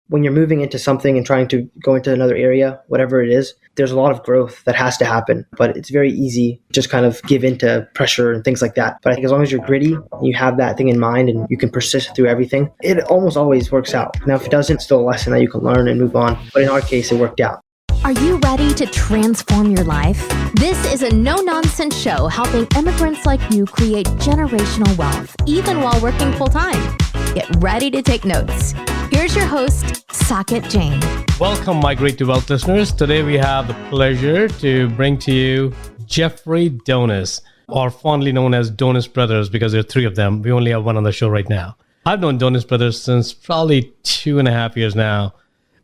when you're moving into something and trying to go into another area, whatever it is, there's a lot of growth that has to happen. But it's very easy to just kind of give into pressure and things like that. But I think as long as you're gritty, and you have that thing in mind and you can persist through everything, it almost always works out. Now, if it doesn't, it's still a lesson that you can learn and move on. But in our case, it worked out. Are you ready to transform your life? This is a no-nonsense show helping immigrants like you create generational wealth, even while working full-time. Get ready to take notes. Here's your host, Saket Jain. Welcome, Migrate to Wealth listeners. Today we have the pleasure to bring to you Jeffrey Donis, or fondly known as Donis Brothers, because there are three of them. We only have one on the show right now. I've known Donis Brothers since probably 2.5 years now.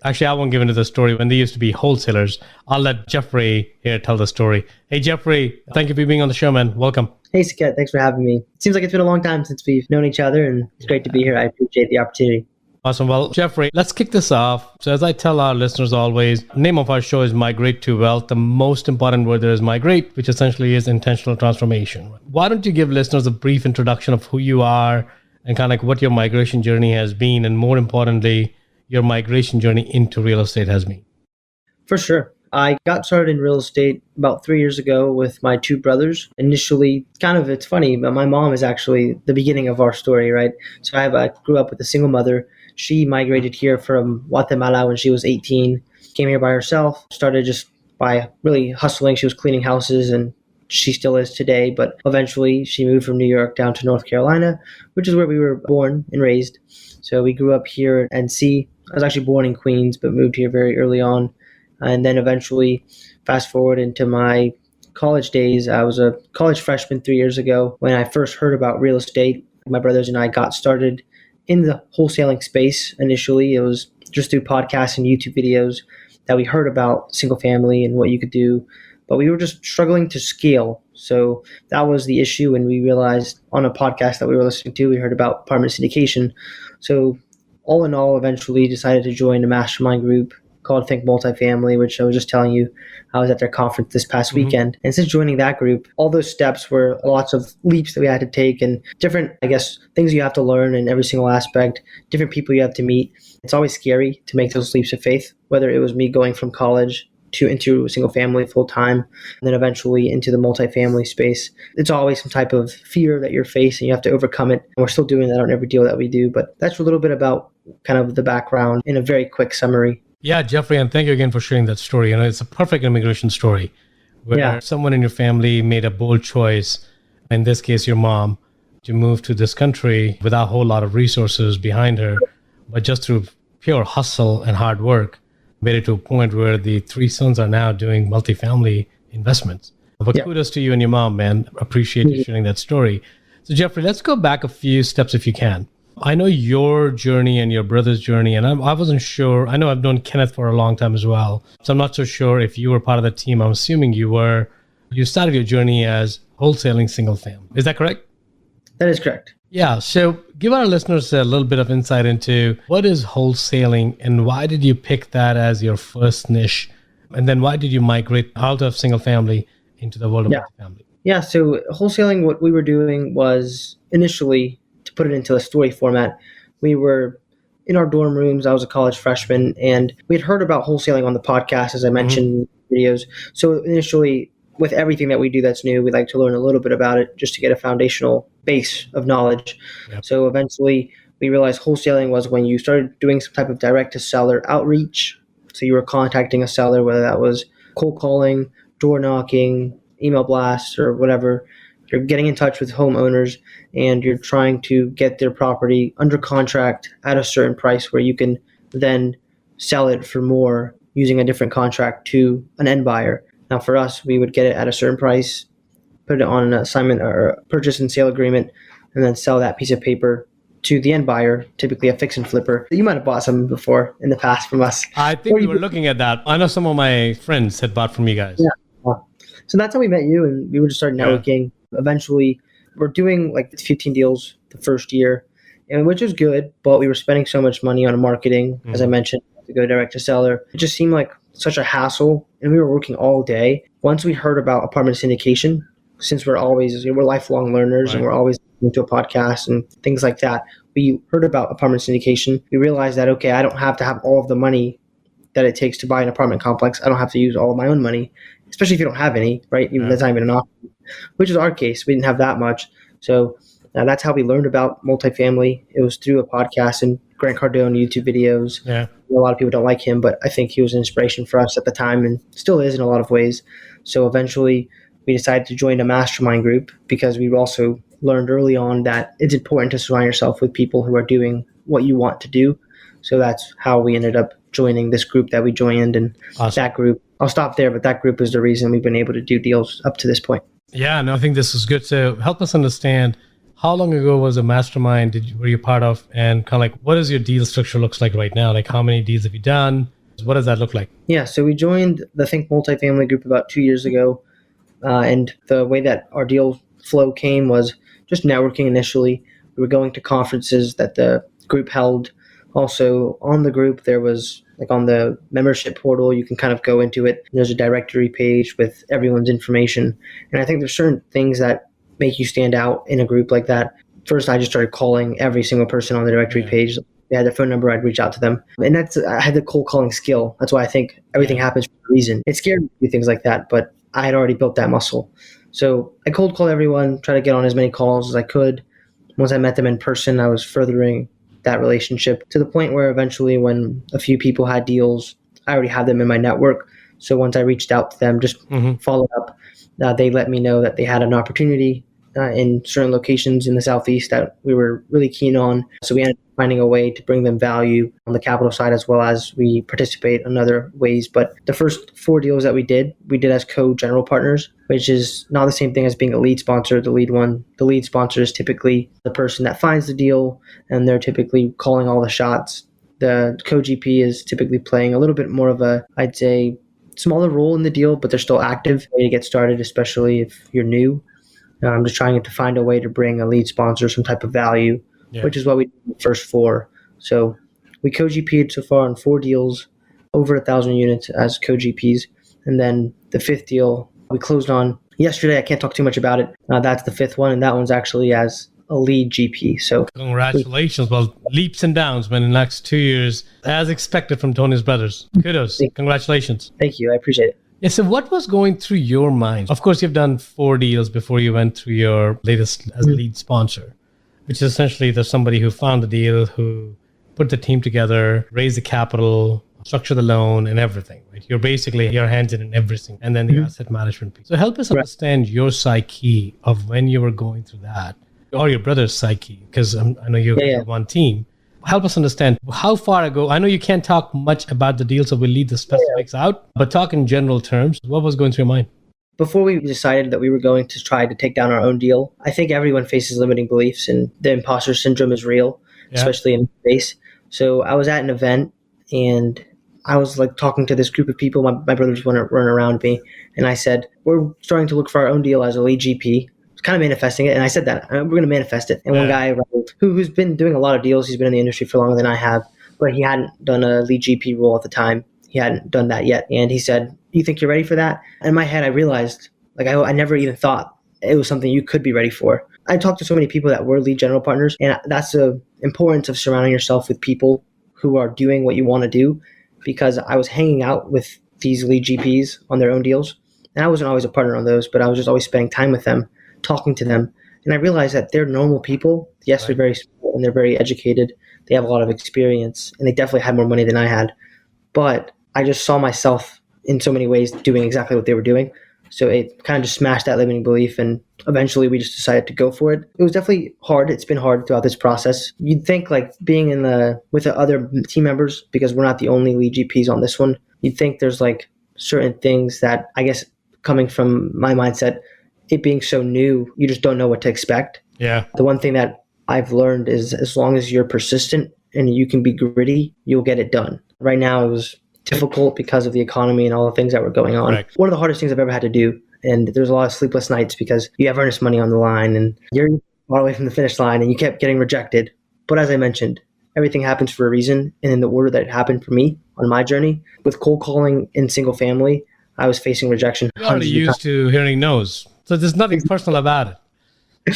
Actually, I won't give into the story when they used to be wholesalers. I'll let Jeffrey here tell the story. Hey, Jeffrey, thank you for being on the show, man. Welcome. Hey, Saket, thanks for having me. It seems like it's been a long time since we've known each other, and it's great to be here. I appreciate the opportunity. Awesome. Well, Jeffrey, let's kick this off. So as I tell our listeners always, the name of our show is Migrate to Wealth. The most important word there is migrate, which essentially is intentional transformation. Why don't you give listeners a brief introduction of who you are and kind of like what your migration journey has been, and more importantly, your migration journey into real estate has been? For sure. I got started in real estate about 3 years ago with my two brothers. Initially, it's funny, but my mom is actually the beginning of our story, right? So I grew up with a single mother. She migrated here from Guatemala when she was 18, came here by herself, started just by really hustling. She was cleaning houses, and she still is today, but eventually she moved from New York down to North Carolina, which is where we were born and raised. So we grew up here at NC. I was actually born in Queens, but moved here very early on. And then eventually, fast forward into my college days, I was a college freshman 3 years ago when I first heard about real estate. My brothers and I got started in the wholesaling space. Initially, it was just through podcasts and YouTube videos that we heard about single family and what you could do. But we were just struggling to scale. So that was the issue. And we realized on a podcast that we were listening to, we heard about apartment syndication. So all in all, eventually decided to join a mastermind group called Think Multifamily, which I was just telling you, I was at their conference this past weekend. And since joining that group, all those steps were lots of leaps that we had to take and different, things you have to learn in every single aspect, different people you have to meet. It's always scary to make those leaps of faith, whether it was me going from college into single family full time, and then eventually into the multifamily space. It's always some type of fear that you're facing. You have to overcome it. And we're still doing that on every deal that we do. But that's a little bit about kind of the background in a very quick summary. Yeah, Jeffrey, and thank you again for sharing that story. It's a perfect immigration story where someone in your family made a bold choice, in this case, your mom, to move to this country without a whole lot of resources behind her, but just through pure hustle and hard work, made it to a point where the three sons are now doing multifamily investments. But kudos to you and your mom, man. Appreciate you sharing that story. So Jeffrey, let's go back a few steps if you can. I know your journey and your brother's journey, and I wasn't sure. I know I've known Kenneth for a long time as well, so I'm not so sure if you were part of the team. I'm assuming you were. You started your journey as wholesaling single family. Is that correct? That is correct. Yeah. So give our listeners a little bit of insight into what is wholesaling and why did you pick that as your first niche? And then why did you migrate out of single family into the world of multifamily? Yeah. So wholesaling, what we were doing was initially, to put it into a story format, we were in our dorm rooms. I was a college freshman, and we had heard about wholesaling on the podcast, as I mentioned in videos. So initially, with everything that we do that's new, we like to learn a little bit about it just to get a foundational base of knowledge. Yep. So eventually, we realized wholesaling was when you started doing some type of direct-to-seller outreach. So you were contacting a seller, whether that was cold calling, door knocking, email blasts, or whatever. You're getting in touch with homeowners and you're trying to get their property under contract at a certain price where you can then sell it for more using a different contract to an end buyer. Now for us, we would get it at a certain price, put it on an assignment or a purchase and sale agreement, and then sell that piece of paper to the end buyer, typically a fix and flipper. You might have bought some before in the past from us. I think we were looking at that. I know some of my friends had bought from you guys. Yeah. So that's how we met you, and we would just start networking. Yeah. Eventually, we're doing like 15 deals the first year, and which was good, but we were spending so much money on marketing, as I mentioned, to go direct to seller. It just seemed like such a hassle, and we were working all day. Once we heard about apartment syndication, since we're lifelong learners and we're always listening to a podcast and things like that, we heard about apartment syndication, we realized that, okay, I don't have to have all of the money that it takes to buy an apartment complex. I don't have to use all of my own money, especially if you don't have any, right? Even that's not even an option, which is our case. We didn't have that much. So that's how we learned about multifamily. It was through a podcast and Grant Cardone YouTube videos. Yeah. A lot of people don't like him, but I think he was an inspiration for us at the time and still is in a lot of ways. So eventually we decided to join a mastermind group because we also learned early on that it's important to surround yourself with people who are doing what you want to do. So that's how we ended up joining this group that we joined. And Awesome. That group, I'll stop there, but that group is the reason we've been able to do deals up to this point. Yeah, no, I think this is good. So help us understand, how long ago was a mastermind were you part of? And kind of like, what does your deal structure looks like right now? Like, how many deals have you done? What does that look like? Yeah, so we joined the Think Multifamily group about 2 years ago. And the way that our deal flow came was just networking initially. We were going to conferences that the group held. Also on the group, there was like on the membership portal, you can kind of go into it. There's a directory page with everyone's information. And I think there's certain things that make you stand out in a group like that. First, I just started calling every single person on the directory page. They had their phone number, I'd reach out to them. And I had the cold calling skill. That's why I think everything happens for a reason. It scared me to do things like that, but I had already built that muscle. So I cold called everyone, try to get on as many calls as I could. Once I met them in person, I was furthering that relationship to the point where eventually when a few people had deals, I already had them in my network. So once I reached out to them, just followed up, they let me know that they had an opportunity in certain locations in the Southeast that we were really keen on. So we ended up finding a way to bring them value on the capital side as well as we participate in other ways. But the first 4 deals that we did as co-general partners, which is not the same thing as being a lead sponsor. The lead sponsor is typically the person that finds the deal, and they're typically calling all the shots. The co-GP is typically playing a little bit more of a, I'd say, smaller role in the deal, but they're still active way to get started, especially if you're new. I'm just trying to find a way to bring a lead sponsor some type of value, which is what we did in the first 4. So we co-GP'd so far on 4 deals, over 1,000 units as co-GPs. And then the 5th deal we closed on yesterday. I can't talk too much about it. That's the 5th one, and that one's actually as a lead GP. So congratulations. Well, leaps and bounds, man, in the next 2 years, as expected from Tony's brothers. Kudos. Congratulations. Thank you. I appreciate it. Yeah, so what was going through your mind? Of course, you've done 4 deals before you went through your latest as lead sponsor, which is essentially there's somebody who found the deal, who put the team together, raised the capital, structure the loan and everything, right? You're basically your hands in everything, and then the asset management piece. So help us understand your psyche of when you were going through that, or your brother's psyche, because I know you're one team. Help us understand how far ago. I know you can't talk much about the deal, so we'll leave the specifics out, but talk in general terms. What was going through your mind? Before we decided that we were going to try to take down our own deal, I think everyone faces limiting beliefs, and the imposter syndrome is real, especially in the space. So I was at an event, and I was like talking to this group of people. My brothers were running around me, and I said, we're starting to look for our own deal as a lead GP. Kind of manifesting it, and I said that we're going to manifest it. And one guy who's been doing a lot of deals, he's been in the industry for longer than I have, but he hadn't done a lead GP role at the time. He hadn't done that yet, and he said, "You think you're ready for that?" In my head, I realized, like I never even thought it was something you could be ready for. I talked to so many people that were lead general partners, and that's the importance of surrounding yourself with people who are doing what you want to do. Because I was hanging out with these lead GPs on their own deals, and I wasn't always a partner on those, but I was just always spending time with them, talking to them. And I realized that they're normal people. Yes, they're very smart and they're very educated. They have a lot of experience, and they definitely had more money than I had. But I just saw myself in so many ways doing exactly what they were doing. So it kind of just smashed that limiting belief, and eventually we just decided to go for it. It was definitely hard. It's been hard throughout this process. You'd think like being with the other team members, because we're not the only lead GPs on this one, you'd think there's like certain things that, I guess, coming from my mindset, it being so new, you just don't know what to expect. Yeah. The one thing that I've learned is as long as you're persistent and you can be gritty, you'll get it done. Right now it was difficult because of the economy and all the things that were going on. Right. One of the hardest things I've ever had to do. And there's a lot of sleepless nights because you have earnest money on the line and you're far away from the finish line and you kept getting rejected. But as I mentioned, everything happens for a reason. And in the order that it happened for me on my journey, with cold calling in single family, I was facing rejection. You're already used to hearing no's. So there's nothing personal about it.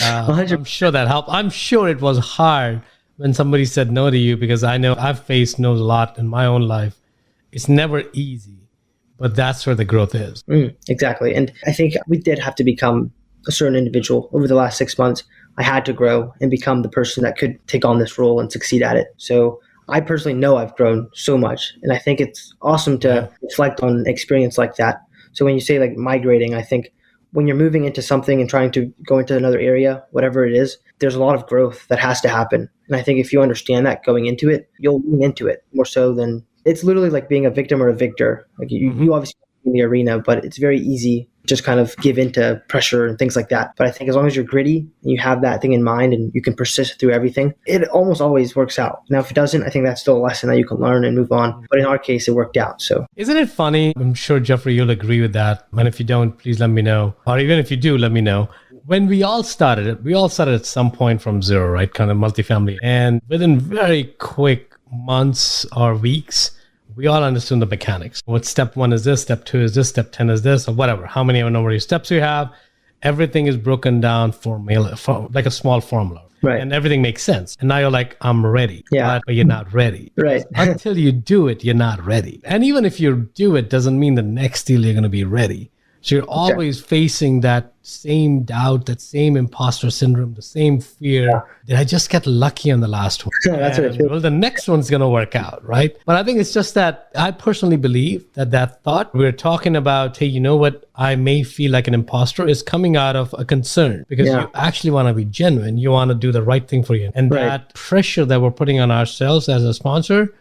I'm sure that helped. I'm sure it was hard when somebody said no to you, because I know I've faced no's a lot in my own life. It's never easy, but that's where the growth is. Exactly. And I think we did have to become a certain individual over the last 6 months. I had to grow and become the person that could take on this role and succeed at it. So I personally know I've grown so much. And I think it's awesome to reflect on an experience like that. So when you say like migrating, I think when you're moving into something and trying to go into another area, whatever it is, there's a lot of growth that has to happen. And I think if you understand that going into it, you'll lean into it more so than it's literally like being a victim or a victor. Like you obviously in the arena, but it's very easy to just kind of give into pressure and things like that. But I think as long as you're gritty and you have that thing in mind and you can persist through everything, it almost always works out. Now, if it doesn't, I think that's still a lesson that you can learn and move on. But in our case, it worked out. So isn't it funny? I'm sure, Jeffrey, you'll agree with that. And if you don't, please let me know. Or even if you do, let me know. When we all started at some point from zero, right? Kind of multifamily. And within very quick months or weeks, we all understood the mechanics. What step 1 is this, step 2 is this, step 10 is this, or whatever. How many number of steps you have. Everything is broken down like a small formula. Right. And everything makes sense. And now you're like, I'm ready. Yeah. But you're not ready. Right. Until you do it, you're not ready. And even if you do it, doesn't mean the next deal you're going to be ready. So you're always facing that same doubt, that same imposter syndrome, the same fear. Yeah. Did I just get lucky on the last one? That's what it feels. Well, the next one's going to work out, right? But I think it's just that I personally believe that thought we're talking about, hey, you know what? I may feel like an imposter is coming out of a concern because you actually want to be genuine. You want to do the right thing for you. And that pressure that we're putting on ourselves as a sponsor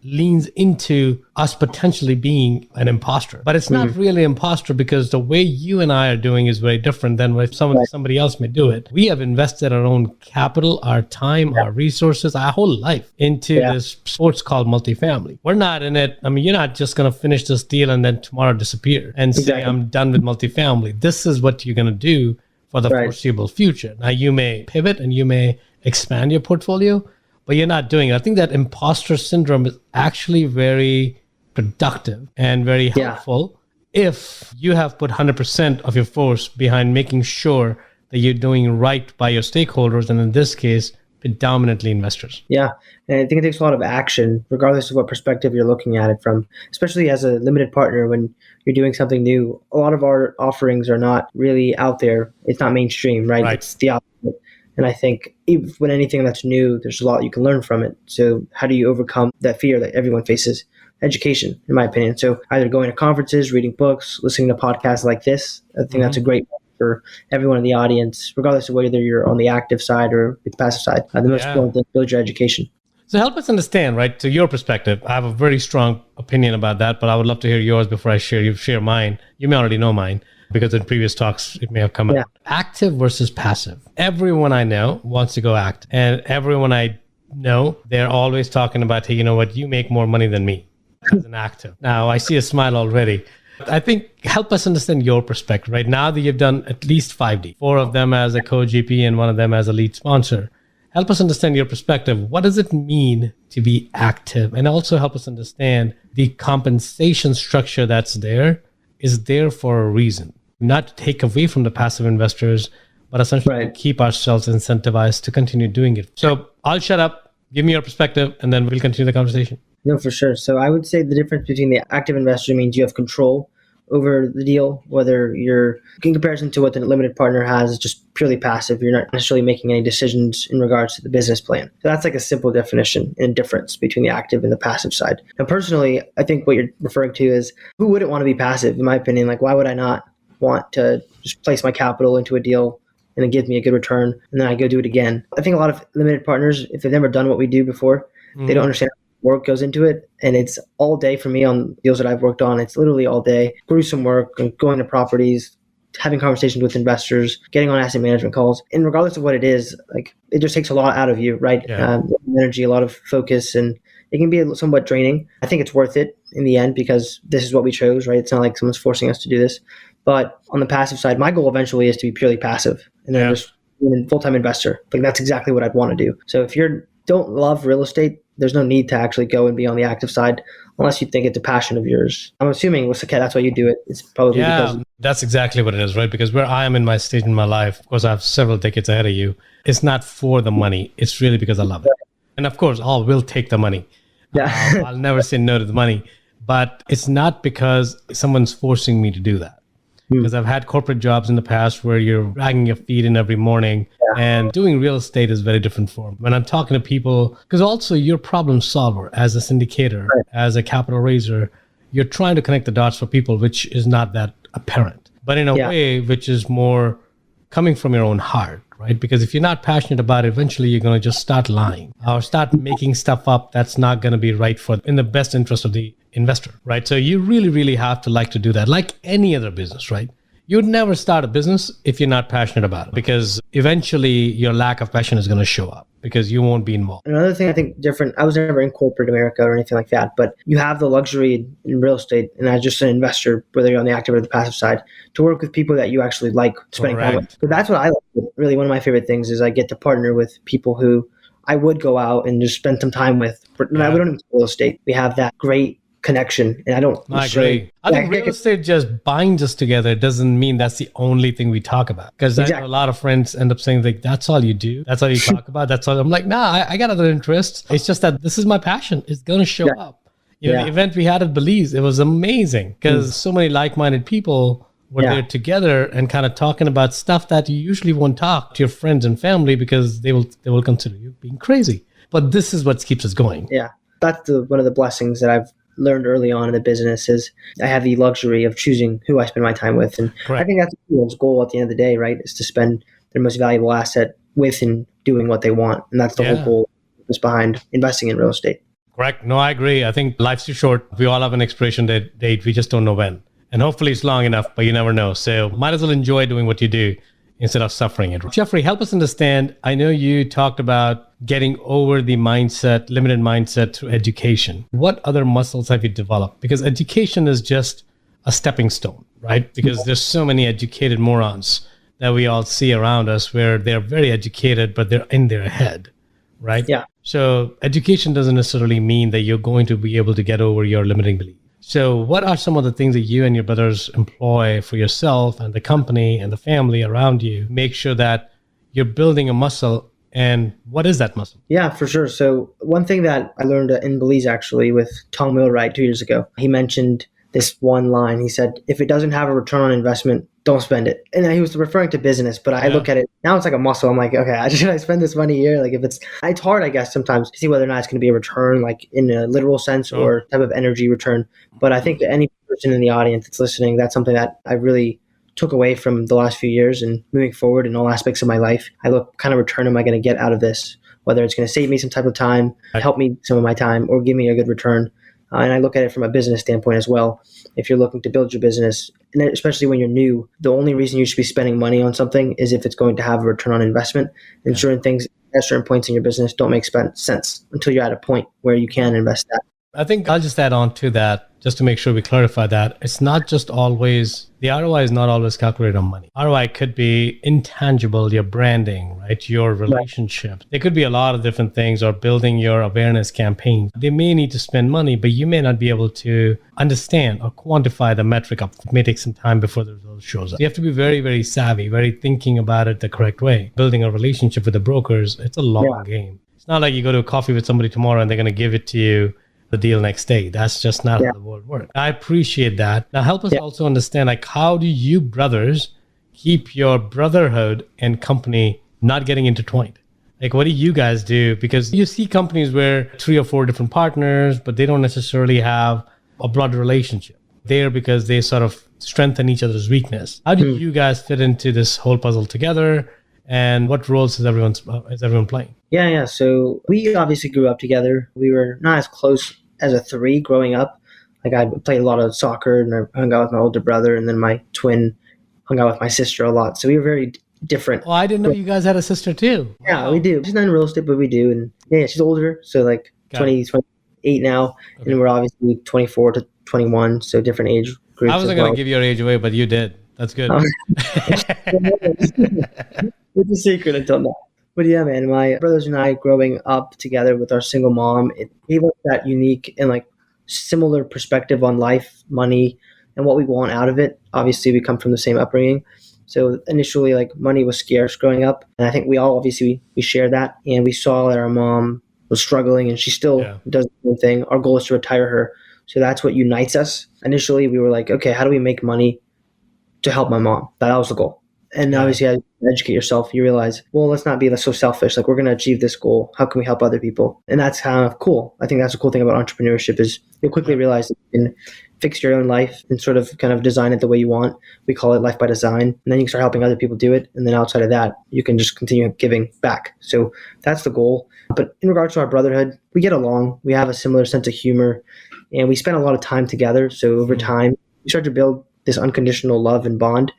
leans into us potentially being an imposter. But it's not really imposter because the way you and I are doing is very different than what somebody else may do it. We have invested our own capital, our time, our resources, our whole life into this sports called multifamily. We're not in it. I mean, you're not just going to finish this deal and then tomorrow disappear and say, I'm done with multifamily. This is what you're going to do for the foreseeable future. Now, you may pivot and you may expand your portfolio, but you're not doing it. I think that imposter syndrome is actually very productive and very helpful if you have put 100% of your force behind making sure that you're doing right by your stakeholders, and in this case, predominantly investors. Yeah, and I think it takes a lot of action, regardless of what perspective you're looking at it from, especially as a limited partner when you're doing something new. A lot of our offerings are not really out there. It's not mainstream, right? It's the opposite. And I think when anything that's new, there's a lot you can learn from it. So how do you overcome that fear that everyone faces? Education, in my opinion. So either going to conferences, reading books, listening to podcasts like this. I think that's a great one for everyone in the audience, regardless of whether you're on the active side or the passive side. The most important thing, build your education. So help us understand, right, to your perspective. I have a very strong opinion about that, but I would love to hear yours before I share mine. You may already know mine, because in previous talks, it may have come up. Active versus passive. Everyone I know wants to go active. And everyone I know, they're always talking about, hey, you know what? You make more money than me as an active. Now, I see a smile already. I think help us understand your perspective, right? Now that you've done at least 5D, 4 of them as a co-GP and 1 of them as a lead sponsor. Help us understand your perspective. What does it mean to be active? And also help us understand the compensation structure that's there is there for a reason. Not to take away from the passive investors, but essentially to keep ourselves incentivized to continue doing it. So I'll shut up, give me your perspective, and then we'll continue the conversation. No, for sure. So I would say the difference between the active investor means you have control over the deal, whether you're in comparison to what the limited partner has is just purely passive. You're not necessarily making any decisions in regards to the business plan. So that's like a simple definition and difference between the active and the passive side. And personally, I think what you're referring to is who wouldn't want to be passive, in my opinion? Like, why would I not want to just place my capital into a deal and it gives me a good return and then I go do it again? I think a lot of limited partners, if they've never done what we do before, they don't understand work goes into it, and it's all day for me on deals that I've worked on. It's literally all day, gruesome work, going to properties, having conversations with investors, getting on asset management calls. And regardless of what it is, like, it just takes a lot out of you, right? Energy, a lot of focus, and it can be somewhat draining. I think it's worth it in the end because this is what we chose, right? It's not like someone's forcing us to do this. But on the passive side, my goal eventually is to be purely passive and then just be a full-time investor. Like, that's exactly what I'd want to do. So if you don't love real estate, there's no need to actually go and be on the active side unless you think it's a passion of yours. I'm assuming that's why you do it. It's probably because... that's exactly what it is, right? Because where I am in my stage in my life, of course, I have several decades ahead of you. It's not for the money. It's really because I love it. And of course, all will take the money. Yeah. I'll never say no to the money, but it's not because someone's forcing me to do that. Because I've had corporate jobs in the past where you're dragging your feet in every morning, and doing real estate is very different form. When I'm talking to people, because also you're a problem solver as a syndicator, Right. as a capital raiser, you're trying to connect the dots for people, which is not that apparent, but in a way which is more coming from your own heart, right? Because if you're not passionate about it, eventually you're going to just start lying or start making stuff up that's not going to be right for in the best interest of the investor, right? So you really, really have to like to do that, like any other business, right? You'd never start a business if you're not passionate about it, because eventually your lack of passion is going to show up because you won't be involved. Another thing I think different, I was never in corporate America or anything like that, but you have the luxury in real estate, and as just an investor, whether you're on the active or the passive side, to work with people that you actually like spending time with. So that's what I like. Really, one of my favorite things is I get to partner with people who I would go out and just spend some time with. But we don't even do real estate. We have that great connection, and I agree. I think real estate just binds us together. It doesn't mean that's the only thing we talk about, because I know a lot of friends end up saying like, that's all you do, that's all you talk about, that's all. I'm like, nah, I got other interests. It's just that this is my passion. It's going to show up. You know, the event we had at Belize, it was amazing because so many like-minded people were there together and kind of talking about stuff that you usually won't talk to your friends and family because they will consider you being crazy. But this is what keeps us going. Yeah, that's one of the blessings that I've learned early on in the business is I have the luxury of choosing who I spend my time with. And I think that's everyone's goal at the end of the day, right? Is to spend their most valuable asset with and doing what they want. And that's the whole goal is behind investing in real estate. Correct. No, I agree. I think life's too short. We all have an expiration date. We just don't know when. And hopefully it's long enough, but you never know. So might as well enjoy doing what you do instead of suffering it. Jeffrey, help us understand. I know you talked about getting over the limited mindset through education. What other muscles have you developed? Because education is just a stepping stone, right? Because there's so many educated morons that we all see around us where they're very educated, but they're in their head, right? Yeah. So education doesn't necessarily mean that you're going to be able to get over your limiting belief. So what are some of the things that you and your brothers employ for yourself and the company and the family around you? Make sure that you're building a muscle. And what is that muscle? Yeah, for sure. So one thing that I learned in Belize actually with Tom Millwright 2 years ago, he mentioned this one line. He said, if it doesn't have a return on investment, don't spend it. And he was referring to business, but I look at it, now it's like a muscle. I'm like, okay, should I spend this money here? Like if it's hard, I guess, sometimes to see whether or not it's going to be a return, like in a literal sense or type of energy return. But I think that any person in the audience that's listening, that's something that I really took away from the last few years and moving forward in all aspects of my life. I look, what kind of return am I going to get out of this? Whether it's going to save me some type of time, help me some of my time, or give me a good return. And I look at it from a business standpoint as well. If you're looking to build your business, and especially when you're new, the only reason you should be spending money on something is if it's going to have a return on investment. And certain things at certain points in your business don't make sense until you're at a point where you can invest that. I think I'll just add on to that, just to make sure we clarify that. It's not just always, the ROI is not always calculated on money. ROI could be intangible, your branding, right? Your relationships. There could be a lot of different things, or building your awareness campaign. They may need to spend money, but you may not be able to understand or quantify the metric up. It may take some time before the result shows up. You have to be very, very savvy, very thinking about it the correct way. Building a relationship with the brokers, it's a long game. It's not like you go to a coffee with somebody tomorrow and they're going to give it to you the deal next day. That's just not how the world works. I appreciate that. Now help us also understand, like, how do you brothers keep your brotherhood and company not getting intertwined? Like, what do you guys do? Because you see companies where 3 or 4 different partners, but they don't necessarily have a blood relationship there because they sort of strengthen each other's weakness. How do you guys fit into this whole puzzle together? And what roles is everyone playing? Yeah. So we obviously grew up together. We were not as close as a 3 growing up. Like I played a lot of soccer and I hung out with my older brother, and then my twin hung out with my sister a lot. So we were very different. Oh, I didn't know you guys had a sister too. Yeah, we do. She's not in real estate, but we do. And she's older. So like 28 now. Okay. And we're obviously 24 to 21. So different age groups. I wasn't going to give your age away, but you did. That's good. It's a secret until now. But yeah, man, my brothers and I growing up together with our single mom, it gave us that unique and like similar perspective on life, money, and what we want out of it. Obviously, we come from the same upbringing. So initially, like, money was scarce growing up. And I think we all obviously we share that. And we saw that our mom was struggling, and she still does the same thing. Our goal is to retire her. So that's what unites us. Initially, we were like, okay, how do we make money to help my mom? That was the goal. And obviously, as you educate yourself, you realize, well, let's not be so selfish. Like, we're going to achieve this goal. How can we help other people? And that's kind of cool. I think that's the cool thing about entrepreneurship is you'll quickly realize that you can fix your own life and sort of kind of design it the way you want. We call it life by design. And then you can start helping other people do it. And then outside of that, you can just continue giving back. So that's the goal. But in regards to our brotherhood, we get along. We have a similar sense of humor. And we spend a lot of time together. So over time, we start to build this unconditional love and bond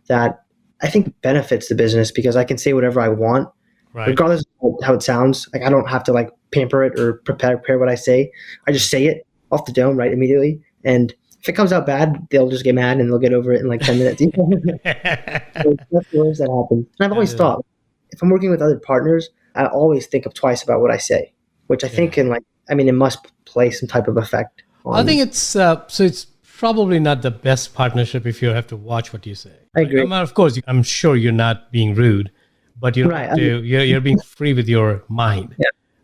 that I think benefits the business because I can say whatever I want, regardless of how it sounds. Like I don't have to like pamper it or prepare what I say. I just say it off the dome, right, immediately. And if it comes out bad, they'll just get mad and they'll get over it in like 10 minutes. So that's the worst that happens. And I've always thought, if I'm working with other partners, I always think of twice about what I say, which I think it must play some type of effect. I think it's probably not the best partnership if you have to watch what you say. I agree. Of course, I'm sure you're not being rude, but you're being free with your mind,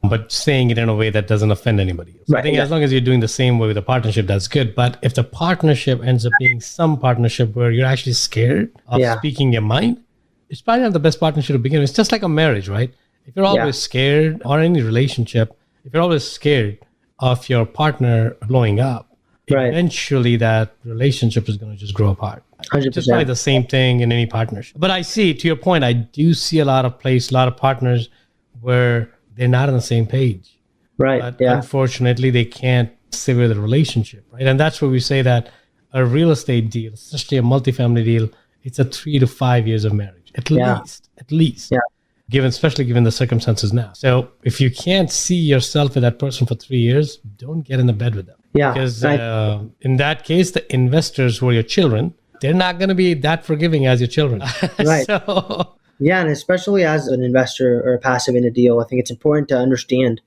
but saying it in a way that doesn't offend anybody else. I think as long as you're doing the same way with a partnership, that's good. But if the partnership ends up being some partnership where you're actually scared of speaking your mind, it's probably not the best partnership to begin with. It's just like a marriage, right? If you're always scared, or any relationship, if you're always scared of your partner blowing up, eventually that relationship is going to just grow apart. 100%. Just probably the same thing in any partnership. But I see, to your point, I do see a lot of partners where they're not on the same page. Right. But unfortunately, they can't sever the relationship, right? And that's where we say that a real estate deal, especially a multifamily deal, it's a 3 to 5 years of marriage, at least. Yeah. Especially given the circumstances now. So if you can't see yourself with that person for 3 years, don't get in the bed with them. Yeah. Because in that case, the investors who are your children, they're not going to be that forgiving as your children. Right. Yeah, and especially as an investor or a passive in a deal, I think it's important to understand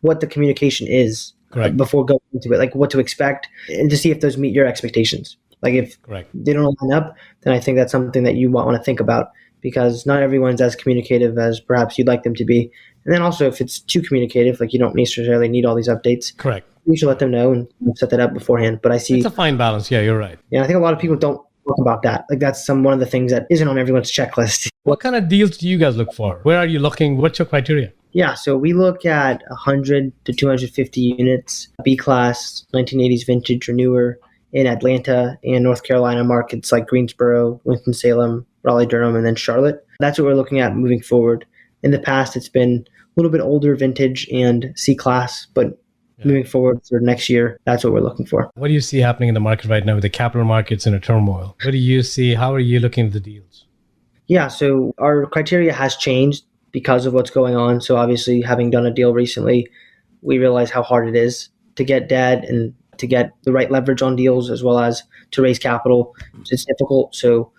what the communication is before going into it, like what to expect and to see if those meet your expectations. Like if they don't line up, then I think that's something that you want to think about because not everyone's as communicative as perhaps you'd like them to be. And then also if it's too communicative, like you don't necessarily need all these updates. Correct. You should let them know and set that up beforehand. But I see it's a fine balance. Yeah, you're right. Yeah, I think a lot of people don't talk about that. Like that's one of the things that isn't on everyone's checklist. What kind of deals do you guys look for? Where are you looking? What's your criteria? Yeah, so we look at 100 to 250 units, B-class, 1980s vintage or newer in Atlanta and North Carolina markets like Greensboro, Winston-Salem, Raleigh-Durham, and then Charlotte. That's what we're looking at moving forward. In the past, it's been a little bit older vintage and C-class, but moving forward for next year, that's what we're looking for. What do you see happening in the market right now with the capital markets in a turmoil? What do you see? How are you looking at the deals? Yeah, so our criteria has changed because of what's going on. So obviously, having done a deal recently, we realize how hard it is to get debt and to get the right leverage on deals as well as to raise capital. It's difficult. So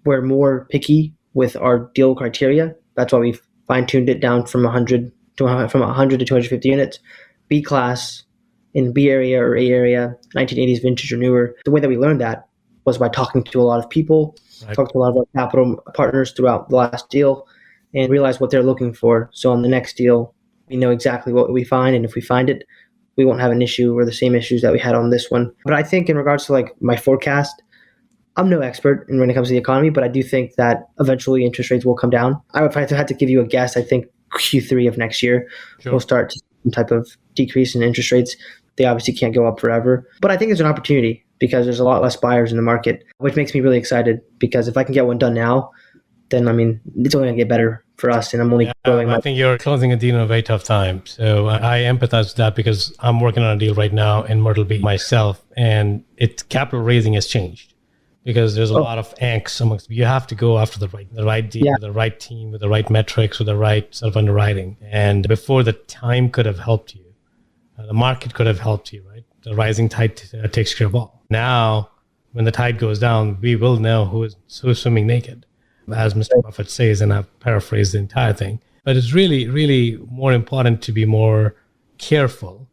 we're more picky with our deal criteria. That's why we've fine-tuned it down from 100 to 250 units. B-class in B area or A area, 1980s vintage or newer. The way that we learned that was by talking to a lot of people, talking to a lot of our capital partners throughout the last deal, and realize what they're looking for. So on the next deal, we know exactly what we find, and if we find it, we won't have an issue or the same issues that we had on this one. But I think in regards to like my forecast, I'm no expert when it comes to the economy, but I do think that eventually interest rates will come down. If I had to give you a guess, I think Q3 of next year, we'll start to see some type of decrease in interest rates. They obviously can't go up forever, but I think it's an opportunity because there's a lot less buyers in the market, which makes me really excited because if I can get one done now, then I mean, it's only going to get better for us, and I'm only growing. I think you're closing a deal in a very tough time. So I empathize with that because I'm working on a deal right now in Myrtle Beach myself, and capital raising has changed because there's a lot of angst amongst. You have to go after the right deal, with the right team, with the right metrics, with the right sort of underwriting. And before the time could have helped you, the market could have helped you, right? The rising tide takes care of all. Now, when the tide goes down, we will know who's swimming naked, as Mr. Buffett says, and I've paraphrased the entire thing. But it's really, really more important to be more careful,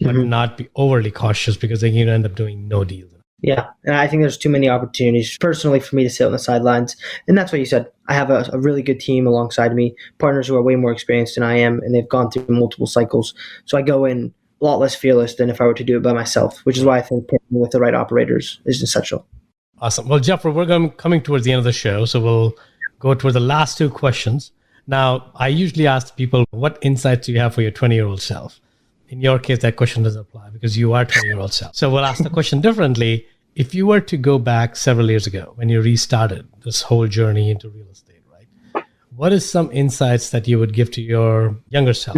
but not be overly cautious because then you end up doing no deals. Yeah, and I think there's too many opportunities personally for me to sit on the sidelines. And that's what you said. I have a really good team alongside me, partners who are way more experienced than I am, and they've gone through multiple cycles. So I go in a lot less fearless than if I were to do it by myself, which is why I think partnering with the right operators is essential. Awesome. Well, Jeffrey, we're coming towards the end of the show, so we'll go toward the last two questions. Now, I usually ask people, what insights do you have for your 20-year-old self? In your case, that question doesn't apply because you are 20-year-old self. So we'll ask the question differently. If you were to go back several years ago when you restarted this whole journey into real estate, right? What is some insights that you would give to your younger self,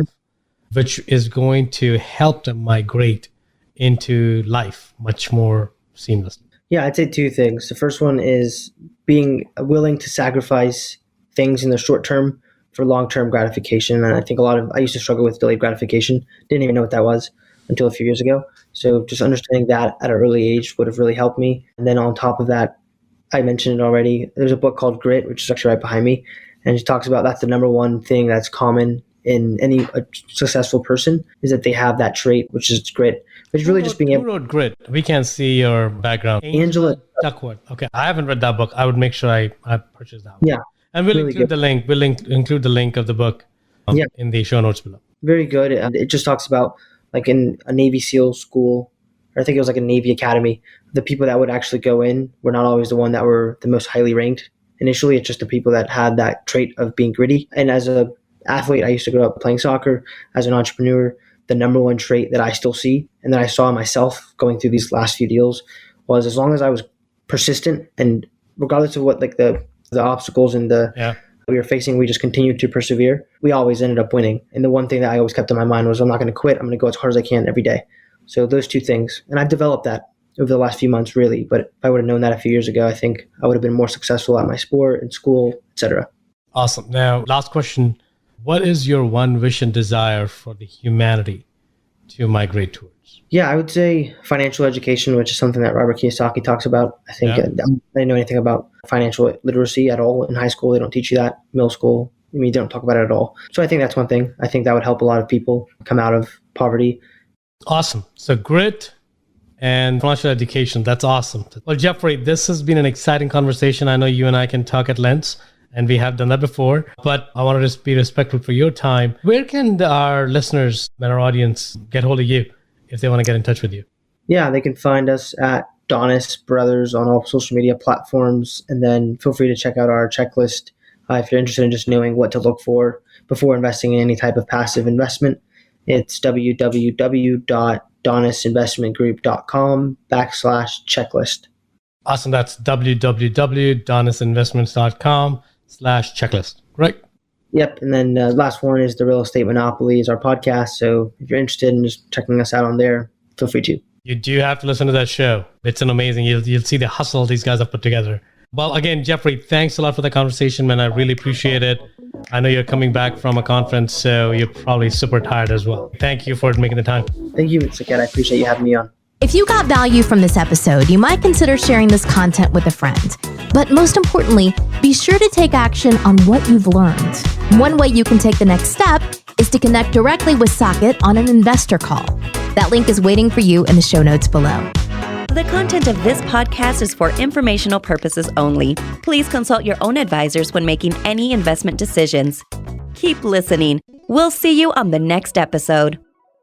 which is going to help them migrate into life much more seamlessly? Yeah, I'd say two things. The first one is being willing to sacrifice things in the short term for long-term gratification. And I think I used to struggle with delayed gratification. Didn't even know what that was until a few years ago. So just understanding that at an early age would have really helped me. And then on top of that, I mentioned it already, there's a book called Grit, which is actually right behind me. And it talks about that's the number one thing that's common in any successful person is that they have that trait, which is grit. Which really just being able. Who wrote Grit? We can't see your background. Angela Duckworth. Okay, I haven't read that book. I would make sure I purchase that one. Yeah. And we'll really include good. the link. We'll include the link of the book in the show notes below. Very good. It just talks about like in a Navy SEAL school, or I think it was like a Navy Academy, the people that would actually go in were not always the one that were the most highly ranked. Initially, it's just the people that had that trait of being gritty. And as a athlete, I used to grow up playing soccer. As an entrepreneur, the number one trait that I still see and that I saw in myself going through these last few deals was as long as I was persistent and regardless of what like the obstacles and we were facing, we just continued to persevere. We always ended up winning. And the one thing that I always kept in my mind was I'm not going to quit. I'm going to go as hard as I can every day. So those two things. And I've developed that over the last few months, really. But if I would have known that a few years ago, I think I would have been more successful at my sport, in school, etc. Awesome. Now, last question. What is your one wish and desire for the humanity to migrate towards? Yeah, I would say financial education, which is something that Robert Kiyosaki talks about. I think I didn't know anything about financial literacy at all in high school. They don't teach you that. Middle school, they don't talk about it at all. So I think that's one thing. I think that would help a lot of people come out of poverty. Awesome. So grit and financial education. That's awesome. Well, Jeffrey, this has been an exciting conversation. I know you and I can talk at length, and we have done that before, but I wanted to be respectful for your time. Where can our listeners and our audience get hold of you if they want to get in touch with you? Yeah, they can find us at Donis Brothers on all social media platforms. And then feel free to check out our checklist if you're interested in just knowing what to look for before investing in any type of passive investment. It's www.donisinvestmentgroup.com/checklist. Awesome. That's www.donisinvestments.com/checklist. Right. Yep. And then last one is The Real Estate Monopoly is our podcast. So if you're interested in just checking us out on there, feel free to. You do have to listen to that show. It's an amazing. You'll see the hustle these guys have put together. Well, again, Jeffrey, thanks a lot for the conversation, man. I really appreciate it. I know you're coming back from a conference, so you're probably super tired as well. Thank you for making the time. Thank you, Saket. I appreciate you having me on. If you got value from this episode, you might consider sharing this content with a friend. But most importantly, be sure to take action on what you've learned. One way you can take the next step is to connect directly with Saket on an investor call. That link is waiting for you in the show notes below. The content of this podcast is for informational purposes only. Please consult your own advisors when making any investment decisions. Keep listening. We'll see you on the next episode.